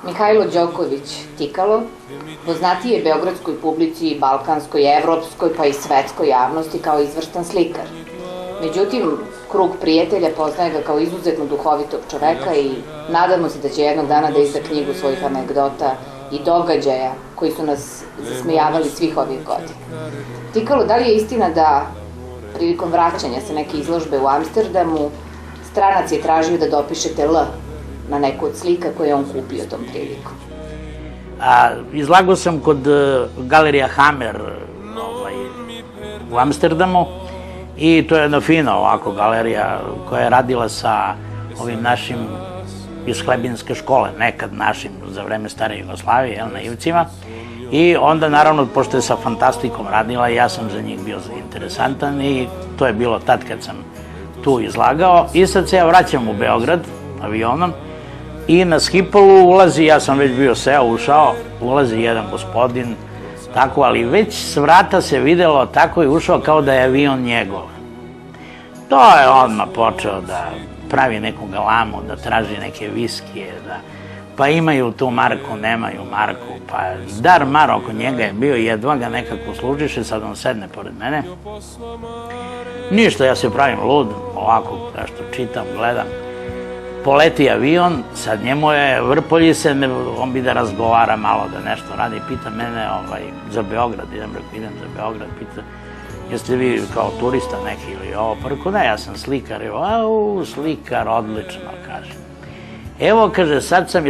Mihajlo Đoković Tikalo, poznatiji je beogradskoj publici, balkanskoj, evropskoj pa i svetskoj javnosti kao izvrstan slikar. Međutim, krug prijatelja poznaje ga kao izuzetno duhovitog čoveka i nadamo se da će jednog dana da izda knjigu svojih anegdota i događaja koji su nas zasmejavali svih ovih godina. Tikalo, da li je istina da prilikom vraćanja sa neke izložbe u Amsterdamu stranac je tražio da dopišete L na neku od slika koje je on kupio tom prilikom? Izlagao sam kod Galerija Hammer u Amsterdamu i to je jedna fina ovako galerija koja je radila sa ovim našim iz Hlebinske škole, nekad našim za vreme stare Jugoslavije, na Ivcima. I onda naravno, pošto je sa fantastikom radila, ja sam za njih bio interesantan i to je bilo tad kad sam tu izlagao. I sad se ja vraćam u Beograd avionom i na Schipolu ulazi, ja sam već bio ušao, ulazi jedan gospodin, tako, ali već s vrata se videlo, tako je ušao kao da je avion njegov. To je odmah počeo da pravi neku galamu, da traži neke viskije, pa imaju tu marku, nemaju marku, pa dar mar oko njega je bio, jedva ga nekako služiše, sad on sedne pored mene. Ništa, ja se pravim lud, ovako, nešto čitam, gledam. Poleti avion, sad njemu je, vrpolji se, on bi da razgovara malo, da nešto radi, pita mene za Beograd, idem za Beograd, pita, jeste vi kao turista neki ili ovo, pa rekao, da, ja sam slikar, slikar, odlično, kaže. Evo, kaže, sad sam,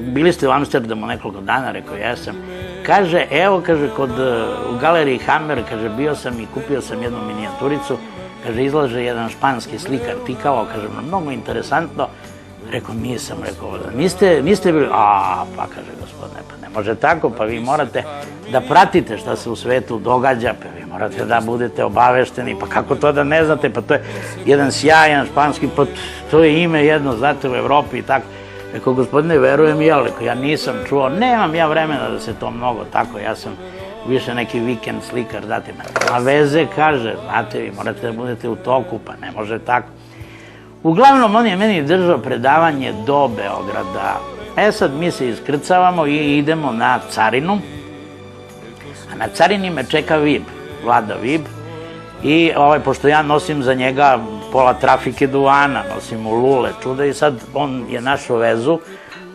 bili ste u Amsterdamu nekoliko dana, rekao, jesam. Kaže, evo, kaže, u galeriji Hammer, kaže, bio sam i kupio sam jednu minijaturicu, kaže, izlaže jedan španski slikar Tikalo, kaže, mnogo interesantno. Rekao, nisam, rekao, niste bili, pa kaže, gospodine, pa ne može tako, pa vi morate da pratite šta se u svetu događa, pa vi morate da budete obavešteni, pa kako to da ne znate, pa to je jedan sjajan španski, pa to je ime jedno, znate, u Evropi i tako. Rekao, gospodine, verujem ja, rekao, ja nisam čuo, nemam ja vremena da se to mnogo tako, ja sam više neki vikend slikar, znate, a veze, kaže, znate, vi morate da budete u toku, pa ne može tako. Uglavnom, on je meni držao predavanje do Beograda. Sad mi se iskrcavamo i idemo na carinu, a na carini me čeka Vib, Vlada Vib, i pošto ja nosim za njega pola trafike duvana, nosim mu lule, čuda, i sad on je našao vezu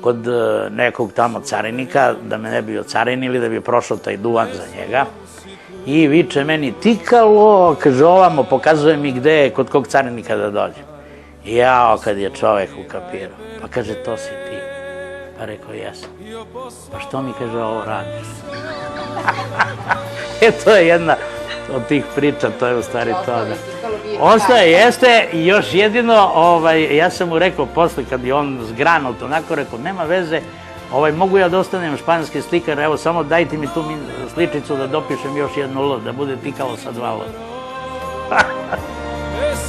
kod nekog tamo carinika, da me ne bi ocarinili, da bi prošao taj duvan za njega, i viče meni, Tikalo, kaže, ovamo, pokazuje mi gde je, kod kog carinika da dođem. Jao, kad je čovek ukapirao, pa kaže, to si ti. Pa rekao, jesam. Pa što mi, kaže, ovo radiš? To je jedna od tih priča, to je u stvari to. Ostaje, jeste, i još jedino, ja sam mu rekao posle, kad je on zgranut, onako rekao, nema veze, mogu ja da ostanem španski slikar, evo, samo dajte mi tu sličicu da dopišem još jednu L, da bude Tikalo sa 2 L.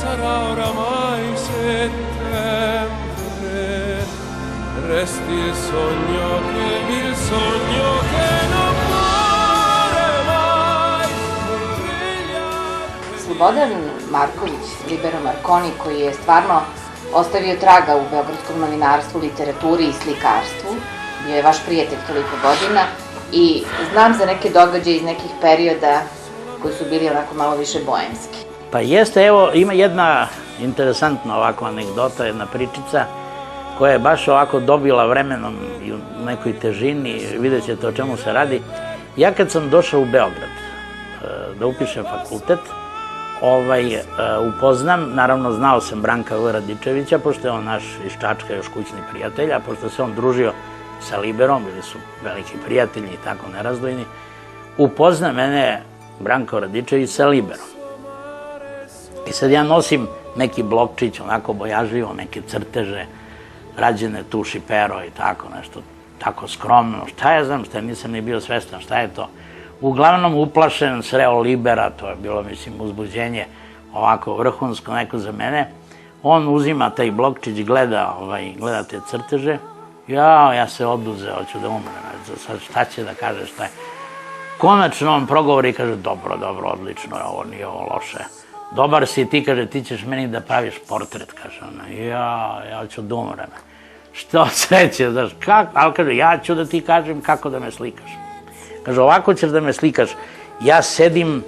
Sarà oramai settembre, resti il sogno che non muore mai. Slobodan Marković, Libero Marconi, koji je stvarno ostavio traga u beogradskom novinarstvu, literaturi i slikarstvu, bio je vaš prijatelj toliko godina i znam za neke događaje iz nekih perioda koji su bili onako malo više boemski. Pa jeste, evo, ima jedna interesantna ovako anegdota, jedna pričica koja je baš ovako dobila vremenom i u nekoj težini, vidjet ćete o čemu se radi. Ja kad sam došao u Beograd da upišem fakultet, upoznam, naravno znao sam Branka V. Radičevića, pošto je on naš iz Čačka još kućni prijatelj, a pošto se on družio sa Liberom, bili su veliki prijatelji i tako nerazdvojni, upozna mene Branko Radičević sa Liberom. I sad ja nosim neki blokčić, onako bojažljivo, neke crteže, rađene tuši pero i tako nešto, tako skromno. Šta ja znam, nisam ni bio svestan šta je to. Uglavnom uplašen, sreo Libera, to je bilo, mislim, uzbuđenje ovako vrhunsko neko za mene. On uzima taj blokčić, gleda te crteže. Ja se oduzeo, hoću da umrem, sad šta će da kaže, šta je. Konačno on progovori i kaže, dobro, odlično je ovo, nije ovo loše. Dobar si ti, kaže, ti ćeš meni da praviš portret, kaže ona. Ja ću da umrem. što sreće, znaš, ali kaže, ja ću da ti kažem kako da me slikaš. Kaže, ovako ćeš da me slikaš, ja sedim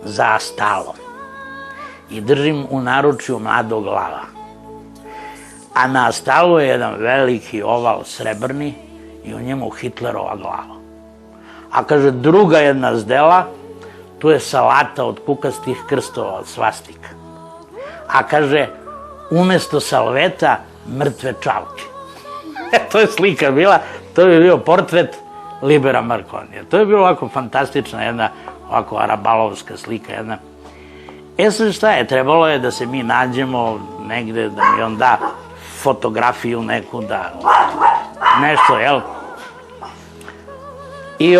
za stalom i držim u naručju mladog lava. A na stalu je jedan veliki oval srebrni i u njemu Hitlerova glava. A kaže, druga jedna zdela, tu je salata od kukastih krstova, od svastika. A kaže, umesto salveta, mrtve čavke. To je slika bila, to je bio portret Libera Marconija. To je bilo ovako fantastična jedna, ovako arabalovska slika jedna. Sad šta je, trebalo je da se mi nađemo negde, da mi on da fotografiju neku, da nešto, jel? I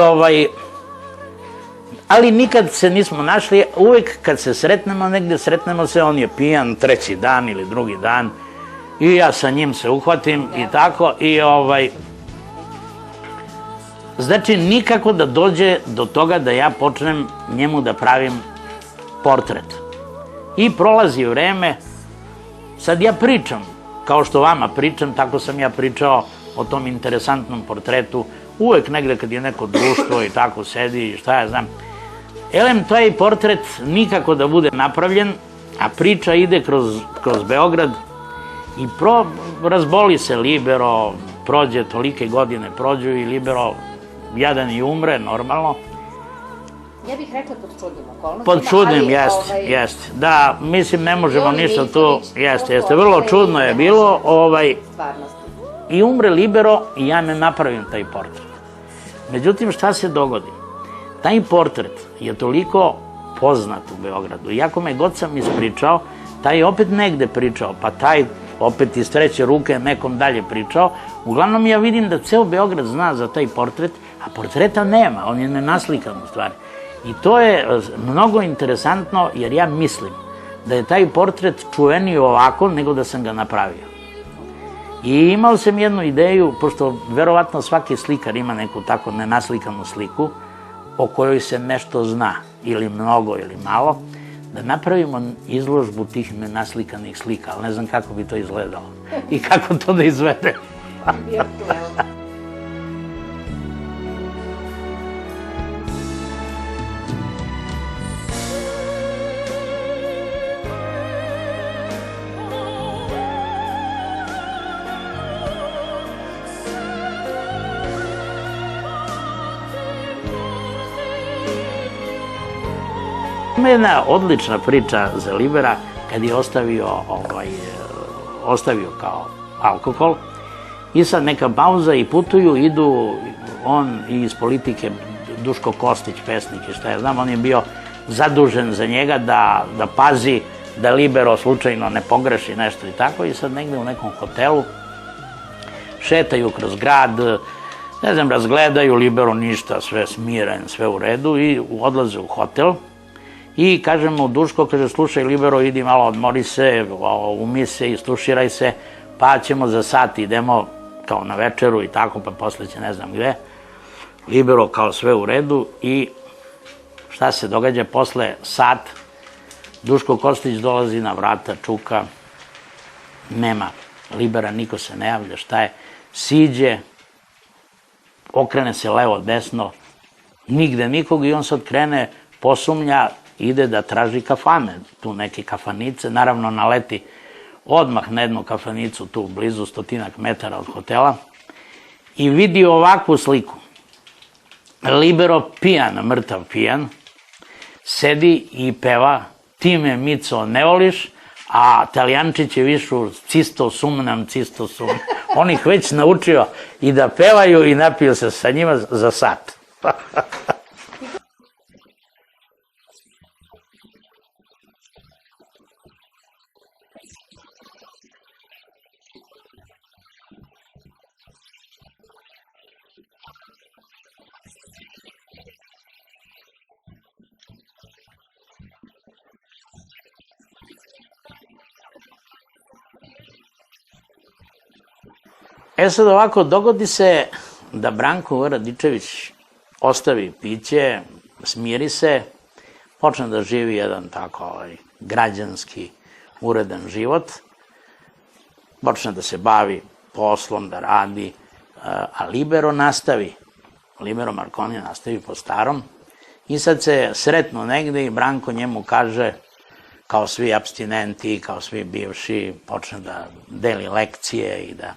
ali nikad se nismo našli, uvek kad se sretnemo negde, sretnemo se, on je pijan treći dan ili drugi dan i ja sa njim se uhvatim i tako i znači nikako da dođe do toga da ja počnem njemu da pravim portret. I prolazi vreme, sad ja pričam, kao što vama pričam, tako sam ja pričao o tom interesantnom portretu, uvek negde kad je neko društvo i tako sedi i šta ja znam. Elem, taj portret nikako da bude napravljen, a priča ide kroz Beograd i razboli se Libero, prođe tolike godine, prođu i Libero jadan i umre, normalno. Ja bih rekla pod čudnim okolnostima. Pod čudnim, jeste. Da, mislim, ne možemo ništa tu, jeste. Vrlo čudno je bilo. I umre Libero i ja ne napravim taj portret. Međutim, šta se dogodi? Taj portret je toliko poznat u Beogradu. Iako me god sam ispričao, taj je opet negde pričao, pa taj opet iz treće ruke nekom dalje pričao. Uglavnom ja vidim da ceo Beograd zna za taj portret, a portreta nema, on je nenaslikan u stvari. I to je mnogo interesantno jer ja mislim da je taj portret čuveniji ovako nego da sam ga napravio. I imao sam jednu ideju, pošto verovatno svaki slikar ima neku tako nenaslikanu sliku o kojoj se nešto zna, ili mnogo ili malo, da napravimo izložbu tih nenaslikanih slika, ali ne znam kako bi to izgledalo i kako to da izvede. Ima jedna odlična priča za Libera kad je ostavio kao alkohol i sad neka pauza i putuju, idu on i iz politike Duško Kostić, pesnik i šta ja znam, on je bio zadužen za njega da pazi da Libero slučajno ne pogreši nešto i tako i sad negde u nekom hotelu šetaju kroz grad, ne znam, razgledaju Libero ništa, sve smiren, sve u redu i odlaze u hotel. I kaže mu Duško, kaže, slušaj Libero, idi malo odmori se, umi se, istuširaj se, pa ćemo za sat, idemo kao na večeru i tako, pa posle će ne znam gde. Libero kao sve u redu i šta se događa posle sat, Duško Kostić dolazi na vrata, čuka, nema Libera, niko se ne javlja, šta je, siđe, okrene se levo, desno, nigde nikog i on sad krene, posumnja, ide da traži kafane, tu neke kafanice, naravno naleti odmah na jednu kafanicu tu blizu 100 metara od hotela i vidi ovakvu sliku. Libero pijan, mrtav pijan, sedi i peva Ti me Mico ne voliš, a Talijančići višu Cisto sumnam, cisto sumnam. On ih već naučio i da pevaju i napio se sa njima za sat. Sad ovako, dogodi se da Branko Radičević ostavi piće, smiri se, počne da živi jedan tako građanski, uredan život, počne da se bavi poslom da radi, a Libero nastavi. Libero Marconi nastavi po starom i sad se sretnu negde i Branko njemu kaže, kao svi apstinenti, kao svi bivši, počne da deli lekcije i da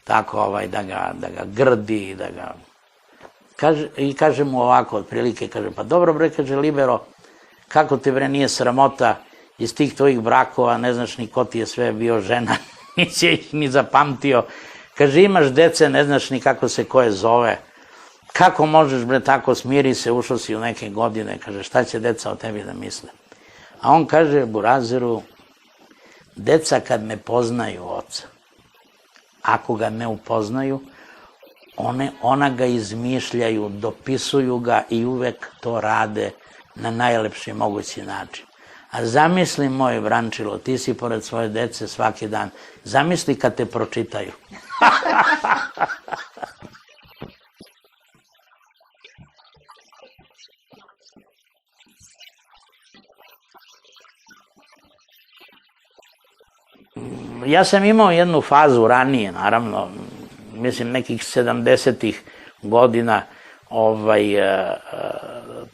tako da ga grdi i da ga... I kaže mu ovako, otprilike, kaže, pa dobro bre, kaže Libero, kako te bre nije sramota iz tih tvojih brakova, ne znaš ni ko ti je sve bio žena, nisi ih ni zapamtio, kaže, imaš dece, ne znaš ni kako se koje zove, kako možeš bre tako, smiri se, ušao si u neke godine, kaže, šta će deca o tebi da misle? A on kaže Burazeru, deca kad ne poznaju oca, ako ga ne upoznaju, ona ga izmišljaju, dopisuju ga i uvek to rade na najlepši mogući način. A zamisli, moj Brančilo, ti si pored svoje dece svaki dan, zamisli kad te pročitaju. Ja sam imao jednu fazu ranije, naravno, mislim nekih 70-ih godina,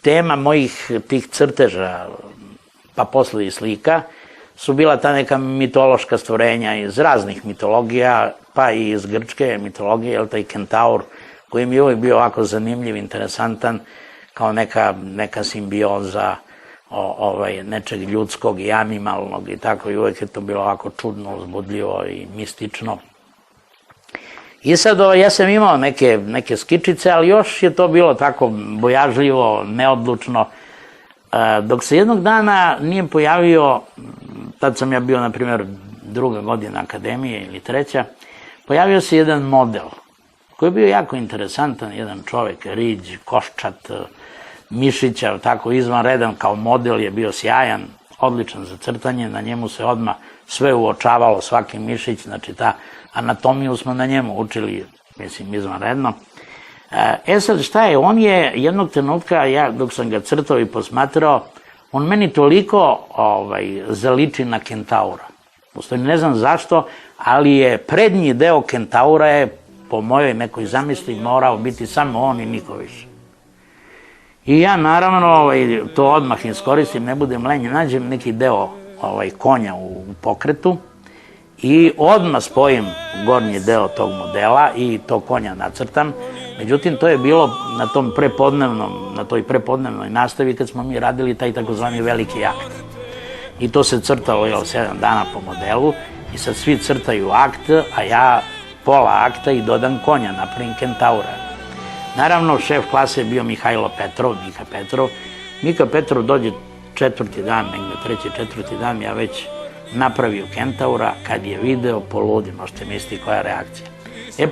tema mojih tih crteža, pa posle i slika, su bila ta neka mitološka stvorenja iz raznih mitologija, pa i iz grčke mitologije, jel taj kentaur, koji mi je uvijek bio ovako zanimljiv, interesantan, kao neka simbioza nečeg ljudskog i animalnog i tako, i uvijek je to bilo ovako čudno, uzbudljivo i mistično. I sad ja sam imao neke skičice, ali još je to bilo tako bojažljivo, neodlučno, dok se jednog dana nije pojavio, tad sam ja bio, na primjer, 2. godina akademije ili 3. pojavio se jedan model koji je bio jako interesantan, jedan čovek, riđ, koščat, mišića, tako izvanredan, kao model je bio sjajan, odličan za crtanje, na njemu se odmah sve uočavalo, svaki mišić, znači ta anatomiju smo na njemu učili, mislim, izvanredno. Sad šta je, on je jednog trenutka, ja dok sam ga crtao i posmatrao, on meni toliko zaliči na kentaura. Ustavno ne znam zašto, ali je prednji deo kentaura je, po mojoj nekoj zamisli, morao biti samo on i niko više. I ja naravno to odmah iskoristim, ne budem lenje, nađem neki deo konja u pokretu i odmah spojim gornji deo tog modela i to konja nacrtam. Međutim, to je bilo na toj prepodnevnoj nastavi kad smo mi radili taj takozvani veliki akt. I to se crtalo 7 dana po modelu i sad svi crtaju akt, a ja pola akta i dodam konja, napravim kentaura. Naravno, šef klase je bio Mika Petrov. Mika Petrov dođe 4. dan, negde 3. 4. dan, ja već napravio kentaura, kad je video, poludi, možete misliti koja je reakcija.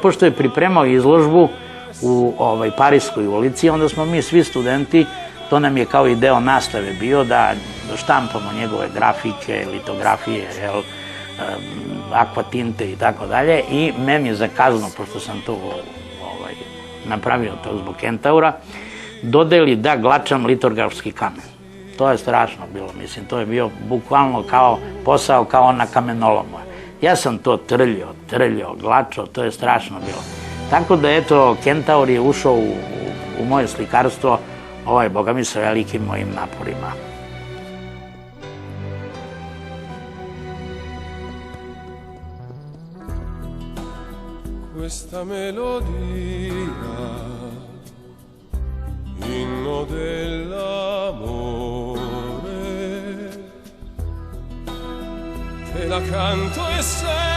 Pošto je pripremao izložbu u Parijskoj ulici, onda smo mi svi studenti, to nam je kao i deo nastave bio, da štampamo njegove grafike, litografije, akvatinte i tako dalje, i meni za kaznu, pošto sam to napravio to zbog kentaura, dodeli da glačam litografski kamen. To je strašno bilo, mislim, to je bio bukvalno kao posao kao na kamenolomu. Ja sam to trljao, glačao, to je strašno bilo. Tako da, eto, kentaur je ušao u moje slikarstvo, boga mi, sa velikim mojim naporima. Questa melodia, inno dell'amore, te la canto e sei